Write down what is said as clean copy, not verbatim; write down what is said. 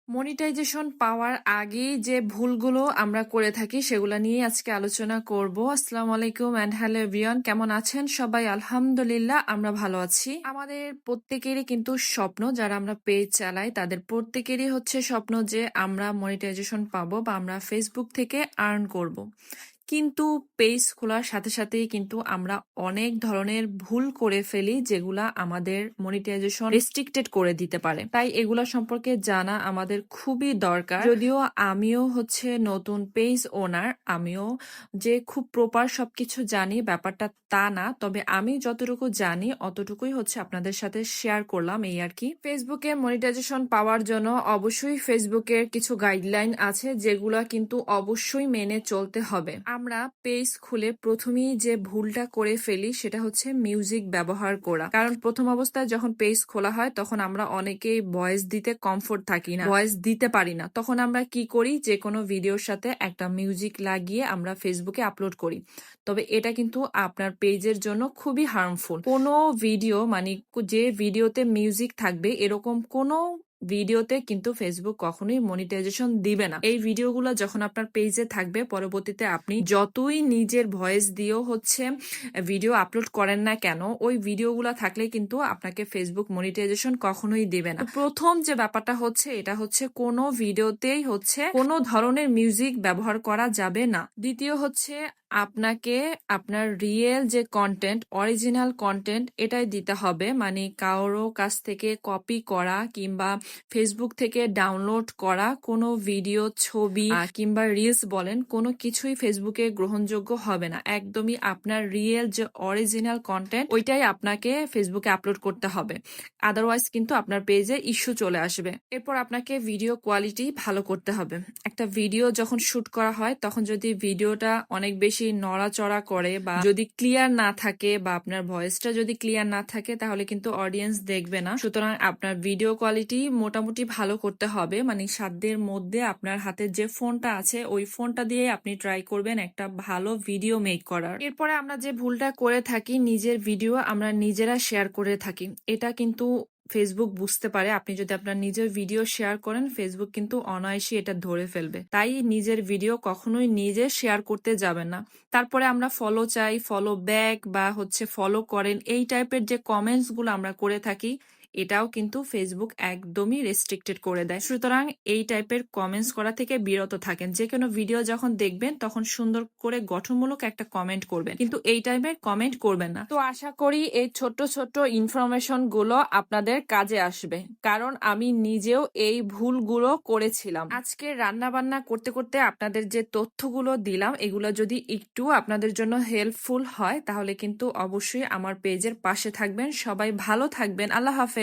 Monetization পাওয়ার আগেই যে ভুলগুলো আমরা করে থাকি সেগুলো নিয়ে আজকে আলোচনা করব। আসসালামু আলাইকুম এন্ড হ্যালো এভরিওয়ান, কেমন আছেন সবাই? আলহামদুলিল্লাহ আমরা ভালো আছি। আমাদের প্রত্যেকেরই কিন্তু স্বপ্ন, যারা আমরা পেজ চালাই তাদের প্রত্যেকেরই হচ্ছে স্বপ্ন যে আমরা মনিটাইজেশন পাবো বা আমরা ফেসবুক থেকে আর্ন করব। কিন্তু পেজ খোলার সাথে সাথেই কিন্তু আমরা অনেক ধরনের ভুল করে ফেলি যেগুলা আমাদের মনিটাইজেশন রেস্ট্রিক্টেড করে দিতে পারে। তাই এগুলা সম্পর্কে জানা আমাদের খুবই দরকার। যদিও আমিও হচ্ছে নতুন পেজ ওনার, আমিও যে খুব প্রপার সবকিছু জানি ব্যাপারটা তা না, তবে আমি যতটুকু জানি অতটুকুই হচ্ছে আপনাদের সাথে শেয়ার করলাম, এই আর কি। ফেসবুকে মনিটাইজেশন পাওয়ার জন্য অবশ্যই ফেসবুকের কিছু গাইডলাইন আছে যেগুলা কিন্তু অবশ্যই মেনে চলতে হবে। আমরা পেজ খুলে প্রথমেই যে ভুলটা করে ফেলি সেটা হচ্ছে মিউজিক ব্যবহার করা। কারণ প্রথম অবস্থায় যখন পেজ খোলা হয় তখন আমরা অনেকেই ভয়েস দিতে কমফোর্ট থাকি না, ভয়েস দিতে পারি না। তখন আমরা কি করি, যে কোনো ভিডিওর সাথে একটা মিউজিক লাগিয়ে আমরা ফেসবুকে আপলোড করি। তবে এটা কিন্তু আপনার পেজের জন্য খুবই হার্মফুল। কোনো ভিডিও মানে যে ভিডিওতে মিউজিক থাকবে এরকম কোনো ভিডিওতে কিন্তু ফেসবুক কখনোই মনিটাইজেশন দিবে না। এই ভিডিওগুলো যখন আপনার পেজে থাকবে, পরবর্তীতে আপনি যতই নিজের ভয়েস দিয়েও হচ্ছে ভিডিও আপলোড করেন না কেন, ওই ভিডিওগুলো থাকলে কিন্তু আপনাকে ফেসবুক মনিটাইজেশন কখনোই দিবে না। প্রথম যে ব্যাপারটা হচ্ছে, এটা হচ্ছে কোনো ভিডিওতেই হচ্ছে কোনো ধরনের মিউজিক ব্যবহার করা যাবে না। দ্বিতীয় হচ্ছে আপনাকে আপনার রিয়েল যে কন্টেন্ট, অরিজিনাল কন্টেন্ট এটাই দিতে হবে। মানে কারো কাছ থেকে কপি করা কিংবা ফেসবুক থেকে ডাউনলোড করা কোনো ভিডিও, ছবি কিংবা রিলস বলেন, কোনো কিছুই ফেসবুকে গ্রহণযোগ্য হবে না। একদমই আপনার রিয়েল যে অরিজিনাল কন্টেন্ট ওইটাই আপনাকে ফেসবুকে আপলোড করতে হবে, আদারওয়াইজ কিন্তু আপনার পেজে ইস্যু চলে আসবে। এরপর আপনাকে ভিডিও কোয়ালিটি ভালো করতে হবে। একটা ভিডিও যখন শুট করা হয় তখন যদি ভিডিওটা অনেক বেশি নড়াচড়া করে বা যদি ক্লিয়ার না থাকে বা আপনার ভয়েসটা যদি ক্লিয়ার না থাকে তাহলে কিন্তু অডিয়েন্স দেখবে না। সুতরাং আপনার ভিডিও কোয়ালিটি মোটামুটি ভালো করতে হবে। মানে সাধ্যের মধ্যে আপনার হাতে যে ফোনটা আছে ওই ফোনটা দিয়ে আপনি ট্রাই করবেন একটা ভালো ভিডিও মেক করার। এরপরে আমরা যে ভুলটা করে থাকি, নিজের ভিডিও আমরা নিজেরা শেয়ার করে থাকি। এটা কিন্তু ফেসবুক বুঝতে পারে। আপনি যদি আপনার নিজের ভিডিও শেয়ার করেন, ফেসবুক কিন্তু অনায়াসে এটা ধরে ফেলবে। তাই নিজের ভিডিও কখনোই নিজে শেয়ার করতে যাবেন না। তারপরে আমরা ফলো চাই, ফলো ব্যাক বা হচ্ছে ফলো করেন, এই টাইপের যে কমেন্টস গুলো আমরা করে থাকি এটাও কিন্তু ফেসবুক একদমই রেস্ট্রিক্টেড করে দেয়। সুতরাং এই টাইপের কমেন্টস করা থেকে বিরত থাকেন। যে কোনো ভিডিও যখন দেখবেন তখন সুন্দর করে গঠনমূলক একটা কমেন্ট করবেন, কিন্তু এই টাইপের কমেন্ট করবেন না। তো আশা করি এই ছোট্ট ছোট্ট ইনফরমেশন গুলো আপনাদের কাজে আসবে, কারণ আমি নিজেও এই ভুলগুলো করেছিলাম। আজকে রান্না বান্না করতে করতে আপনাদের যে তথ্যগুলো দিলাম এগুলো যদি একটু আপনাদের জন্য হেল্পফুল হয় তাহলে কিন্তু অবশ্যই আমার পেজের পাশে থাকবেন। সবাই ভালো থাকবেন। আল্লাহ হাফেজ।